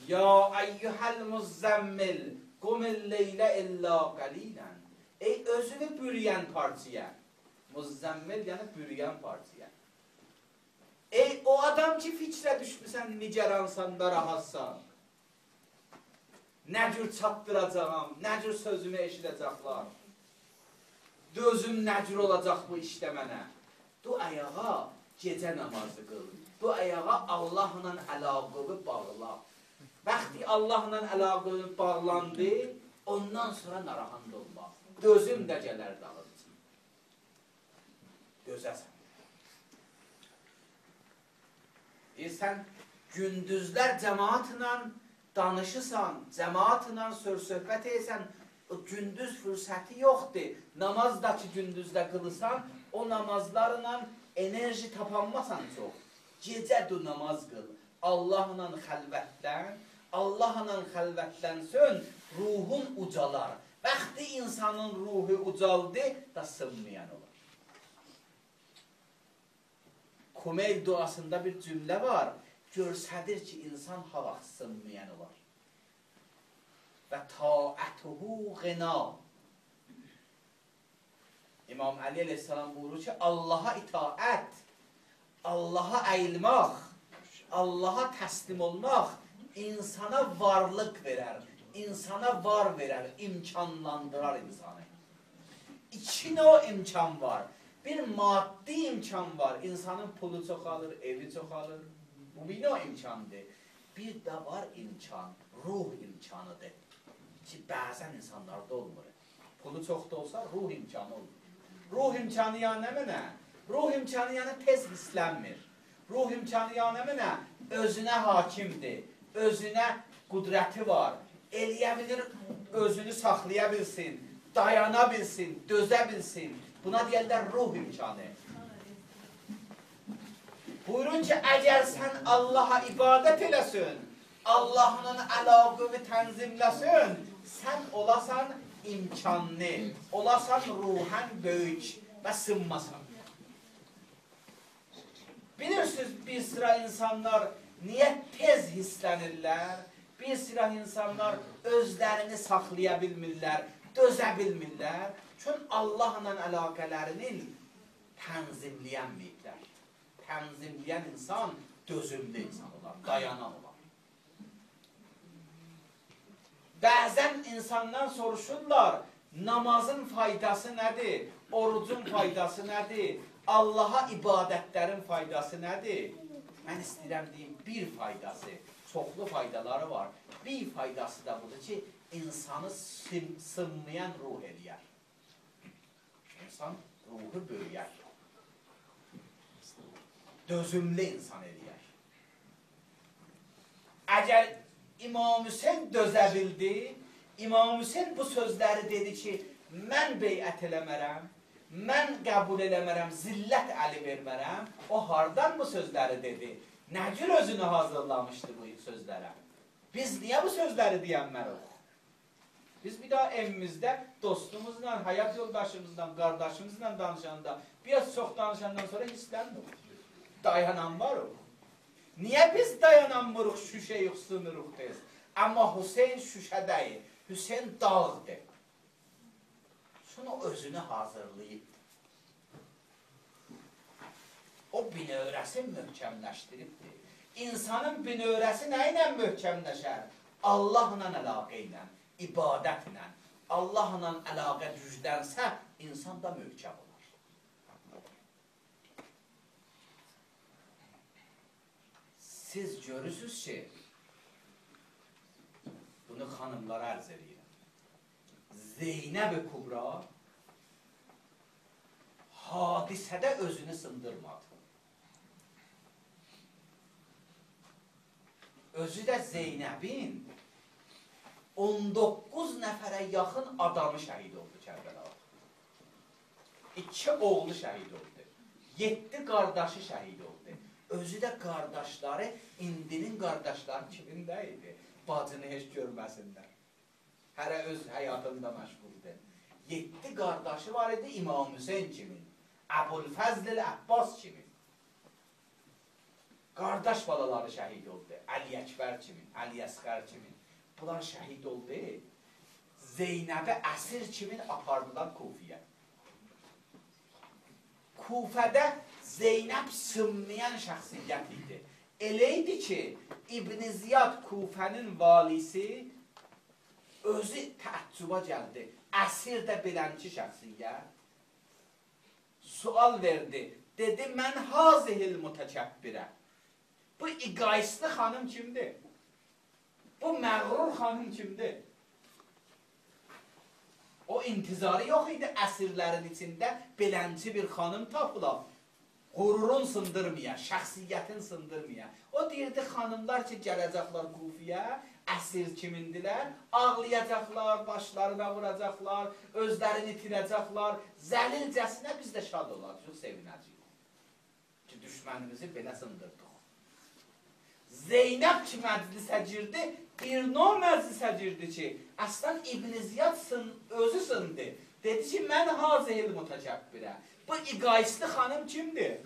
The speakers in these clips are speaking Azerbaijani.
Ya eyyuhel muzzemmil qumil leylə illa qalilən. Ey özünü bürüyən partiya. Muzzemmil yəni bürüyən partiya. Ey o adam ki fikrə düşmüsən, nigaransan, narahatsan. Nə cür çatdıracağam, nə cür sözümü eşidəcəklər. Dözüm nə cür olacaq bu işdə mənə. Du ayağa gecə namazı qıl. Du ayağa Allahla əlaqını bağla. Vaxtı Allahla əlaqını bağlandı, ondan sonra narahat olma. Dözüm də gələr dağılsın. Dözəsən. Sən gündüzlər cəmaatla danışırsan, cəmaatla söz-söhbət edirsən, o gündüz fürsəti yoxdur. Namazdakı gündüzdə qılırsan, o namazlarla enerji tapanmasan çox. Gecə namaz qıl. Allahla xəlvətdən sön, ruhun ucalar. Vaxtı insanın ruhu ucaldı da sınmayan olur. Kumeyl duasında bir cümlə var. Görsədir ki, insan hava sınmayan olur. Və taətuhu ğina. İmam Ali aleyhissalam buyurur ki, Allaha itaət, Allaha əyilmək, Allaha təslim olmaq insana varlıq verər, insana var verər, imkanlandırar insanı. İki o imkan var. Bir maddi imkan var. İnsanın pulu çoxalır, evi çoxalır. Bu bir o imkandır. Bir də var imkan, ruh imkanıdır. Ki, bəzən insanlarda olmur. Pulu çox da olsa, ruh imkanı olur. Ruh imkanı yəni nə? Ruh imkanı yəni tez hislənmir. Ruh imkanı yəni nə? Özünə hakimdir. Özünə qudrəti var. Eləyə bilir, özünü saxlaya bilsin, dayana bilsin, dözə bilsin. Buna deyərlər ruh imkanı. Buyurun ki, əgər sən Allaha ibadət eləsin, Allahla əlaqını tənzimləsin, sən olasan imkanlı, olasan ruhən böyük və sınmasan. Bilirsiniz, bir sıra insanlar niyə tez hislənirlər? Bir sıra insanlar özlərini saxlaya bilmirlər, dözə bilmirlər. Çünki Allahla əlaqələrinin tənzimləyənməyiblər. Tənzimləyən insan dözümlü insan olar, dayanan olar. Bəzən insandan soruşurlar, namazın faydası nədir? Orucun faydası nədir? Allaha ibadətlərin faydası nədir? Mən istəyirəm deyim, bir faydası, çoxlu faydaları var. Bir faydası da budur ki, insanı sınmayan ruh eləyər. İnsan ruhu böyüyər. Dözümlü insan eləyər. Əgər İmam Hüseyin dözə bildi, İmam Hüseyin bu sözləri dedi ki, mən beyət eləmərəm, mən qəbul eləmərəm, zillət əli vermərəm, o hardan bu sözləri dedi? Nə cür özünü hazırlamışdı bu sözlərə? Biz niyə bu sözləri deyənmərik? Biz bir daha evimizdə dostumuzla, həyat yoldaşımızla, qardaşımızla danışanda, biraz çox danışandan sonra hislənmirik. Dayanan var o. Niyə biz dayanamırıq, şüşə yuxsınırıq tez? Amma Hüseyin şüşədəyir, Hüseyin dağdır. Sonra özünü hazırlayıb. O binövrəsi möhkəmləşdiribdir. İnsanın binövrəsi nə ilə möhkəmləşər? Allahla əlaqə ilə, ibadətlə. Allahla əlaqə düzdənsə, insan da möhkəm olur. Siz görürsünüz ki, bunu xanımlara ərz edirəm. Zeynəb-i Kubra hadisədə özünü sındırmadı. Özü də Zeynəbin 19 nəfərə yaxın adamı şəhid oldu Kərbəlada. 2 oğlu şəhid oldu. 7 qardaşı şəhid oldu. Özü də qardaşları, indinin qardaşları kimində idi? Bacını heç görməsinlər. Hərə öz həyatında məşğuldur. 7 qardaşı var idi İmam Hüseyin kimi, Əbulfəzl-Əbbas kimi. Qardaş balaları şəhid oldu. Əli Əkbər kimi, Əli Əsqər kimi. Bunlar şəhid oldu. Zeynəbi əsir kimin apardılar Kufiyə. Kufədə Zeynəb sınmayan şəxsiyyət idi. Elə idi ki, İbn Ziyad Kufənin valisi özü təəccüba gəldi. Əsir də bilənki şəxsiyyət. Sual verdi. Dedi, mən hazihil mütəkəbbirə. Bu iqaisli xanım kimdir? Bu məğrur xanım kimdir? O intizarı yox idi əsirlərin içində belənci bir xanım tapılar. Qururun sındırmaya, şəxsiyyətin sındırmaya. O deyirdi, xanımlar ki, gələcəklər Kufiyə, əsir kimindilər, ağlayacaqlar, başlarına vuracaqlar, özlərini itirəcəklər, zəlilcəsinə biz də şad olacaq, sevinəcəyik. Ki, düşmənimizi belə sındırdıq. Zeynəb ki, məclisə girdi, bir növ məclisə girdi ki, əslən İbn Ziyad özü sındı. Dedi ki, mən hazihil mütəkəbbirə. Bu iqaisli xanım kimdir?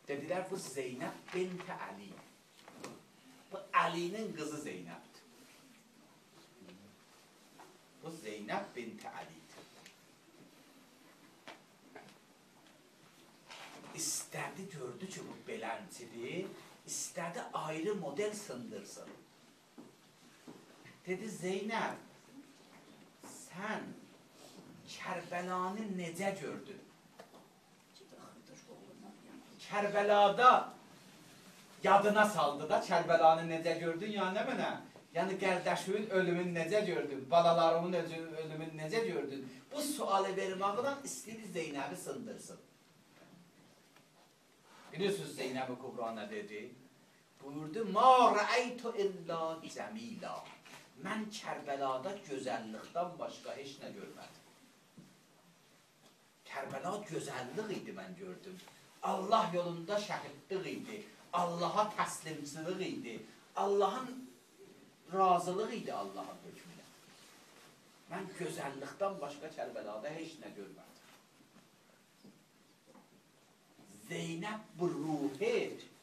Dedilər, bu Zeynəb bint Əli. Bu Əlinin qızı Zeynəbdir. Bu Zeynəb bint Əlidir. İstədi, gördü ki, bu beləncidir, istədi ayrı model sındırsın. Dedi, Zeynəb, sən Kərbəlanı necə gördün? Kərbəlada yadına saldı da, Kərbəlanı necə gördün, ya nə mənə? Yəni, qardaşımın ölümünü necə gördün? Balalarımın ölümünü necə gördün? Bu sualı verməkdən istəyir Zeynəbi sındırsın. Bilirsiniz Zeynəb-i Kubra nə dedi? Buyurdu, ma rəəytu illa cəmila. Mən Kərbəlada gözəllikdən başqa heç nə görmədim. Kərbəla gözəllik idi, mən gördüm. Allah yolunda şəhidlik idi. Allaha təslimçilik idi. Allahın razılıq idi Allahın hökmünə. Mən gözəllikdən başqa Kərbəlada heç nə görmədim. Zeynəb bu ruhi,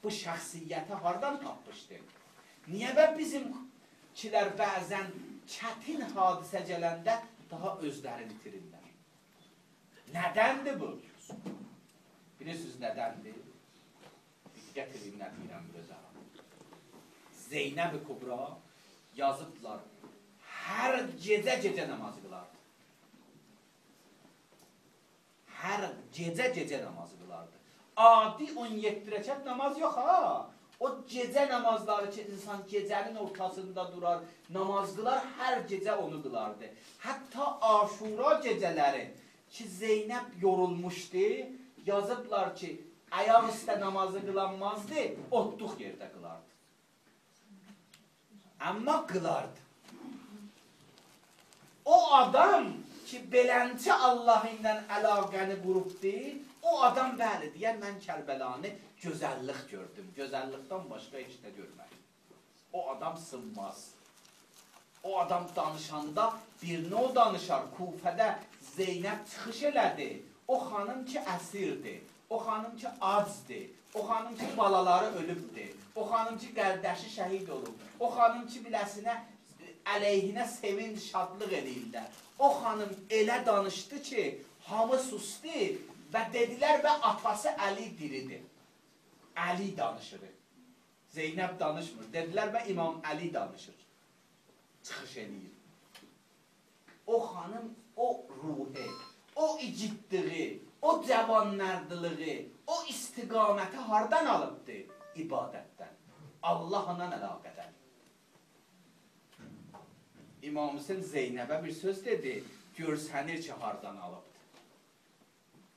bu şəxsiyyəti hardan tapmışdı? Niyə və bizimkilər bəzən çətin hadisə gələndə daha özlərini itirirlər? Nədəndir bu? Bilirsiniz nədəndir? Diqqət edin, nə deyirəm gözə. Zeynəb-i Kubra yazıblar, hər gecə namazı qılardı. Hər gecə namazı qılardı. Adi 17 rəkət namaz yox ha. O gecə namazları ki, insan gecənin ortasında durar, namaz qılar, hər gecə onu qılardı. Hətta Aşura gecələri ki, Zeynəb yorulmuşdu, yazıblar ki, ayaq üstə namazı qılanmazdı, otluq yerdə qılardı. Amma qılardı. O adam ki, belənci Allah ilə əlaqəni qurubdu, o adam bəli deyər, mən Kərbəlanı gözəllik gördüm, gözəllikdən başqa heç nə görmədim. O adam sınmaz. O adam danışanda bir növ danışar. Kufədə Zeynəb çıxış elədi. O xanım ki, əsirdir. O xanım ki, acdır. O xanım ki, balaları ölübdür. O xanım ki, qardaşı şəhid olub. O xanım ki, biləsinə əleyhinə sevinç, şadlıq eləyirlər. O xanım elə danışdı ki, hamı sustu və dedilər və atası Əli diridir. Əli danışır. Zeynəb danışmır. Dedilər və İmam Əli danışır. Çıxış eləyir. O xanım, o ruhi, o igidliği, o cəvanmərdiliği, o istiqaməti hardan alıbdır? İbadətdən. Allahla əlaqədən. İmam Hüseyin Zeynəbə bir söz dedi, görsənir ki, hardan alıbdır.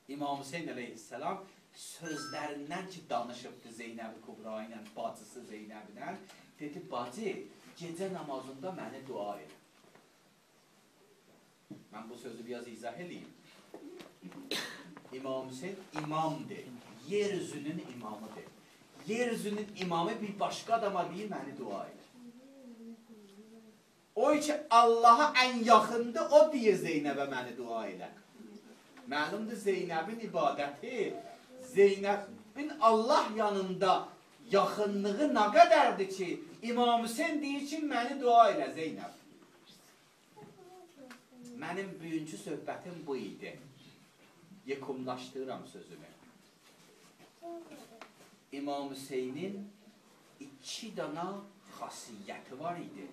İmam Hüseyin əleyhisselam sözlərindən ki, danışıbdır Zeynəb-i Kubra ilə, bacısı Zeynəbdən, dedi, bacı, gecə namazında məni dua edin. Mən bu sözü biraz izah edeyim. İmam Hüseyin imamdır, yeryüzünün imamıdır. Yeryüzünün imamı bir başqa adama deyir, məni dua edin. O ki, Allaha ən yaxındır, o deyir Zeynəbə məni dua elə. Məlumdur Zeynəbin ibadəti, Zeynəb Allah yanında yaxınlığı nə qədərdir ki, İmam Hüseyin deyir ki, məni dua elə Zeynəb. Mənim bugünkü söhbətim bu idi. Yekunlaşdırıram sözümü. İmam Hüseynin 2 dana xasiyyəti var idi.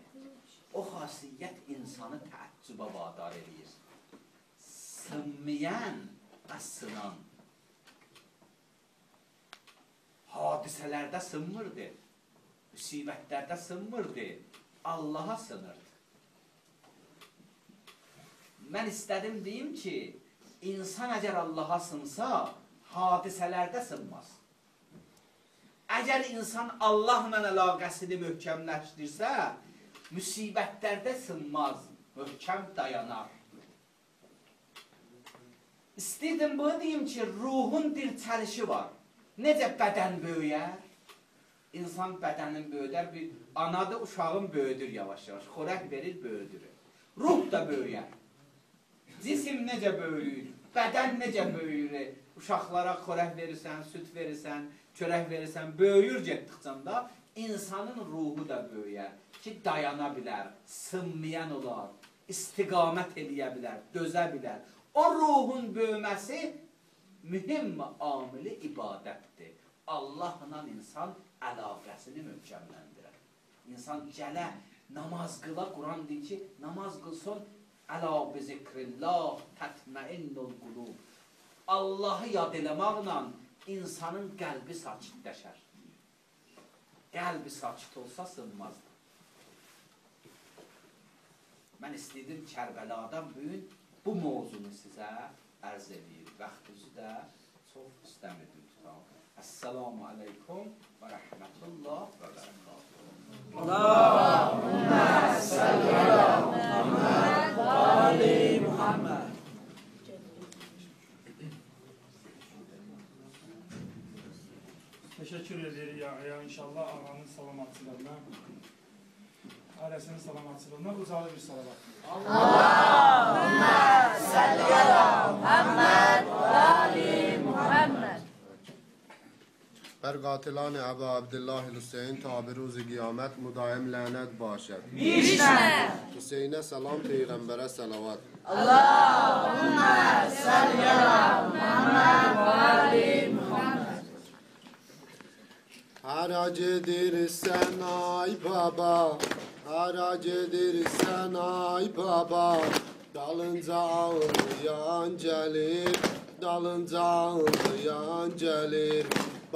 O xasiyyət insanı təəccübə vadar edir. Sınmayan və sınan. Hadisələrdə sınmırdı. Müsibətlərdə sınmırdı. Allaha sınırdı. Mən istədim deyim ki, insan əgər Allaha sınsa, hadisələrdə sınmaz. Əgər insan Allahla əlaqəsini möhkəmləşdirsə, müsibətlərdə sınmaz, möhkəm dayanar. İstəyirdim bunu deyim ki, ruhun dirçəlişi var. Necə bədən böyüyər? İnsan bədənin böyüdər, bir anadır, uşağın böyüdür yavaş-yavaş, xörək verir, böyüdür. Ruh da böyüyər. Cisim necə böyüyür, bədən necə böyüyür, uşaqlara xörək verirsən, süt verirsən, çörək verirsən, böyüyür getdikcəndə insanın ruhu da böyüyər ki, dayana bilər, sınmayan olar, istiqamət eləyə bilər, dözə bilər. O ruhun böyüməsi mühim amili ibadətdir. Allahla insan əlaqəsini möhkəmləndirər. İnsan gələ, namaz qıla, Quran deyir ki, namaz qılsın, əla bi zikrillah tətməinnul qulub. Allahı yad eləməklə insanın qəlbi sakitləşər. Qəlbi sakit olsa sınmazdır. Mən istəyirdim Kərbəladan bugün bu mövzunu sizə ərz edeyim. Vaxtınızı da çox istəmirdim tutam. Əssalamu aleykum və rəhmətullah və bərəkatuhu. Allahümmə salli ala Muhammed və ali Muhammed. Teşekkür ederiz ya inşallah ağanın salamatçılığına, ailesinin salamatçılığına uzalı bir salavat. Allahümmə salli ala Muhammed və ali Muhammed. بر قاتلان ابا عبدالله حسین تا به روز قیامت مدائم لعنت باشد. میشنه. حسین سلام پیغمبر صلوات. Allahümmə salli ala Muhammed və ali Muhammed. Haracedir sen ay baba, haracedir sen ay baba. Dalınca ağlayan gelir, dalınca ağlayan gelir.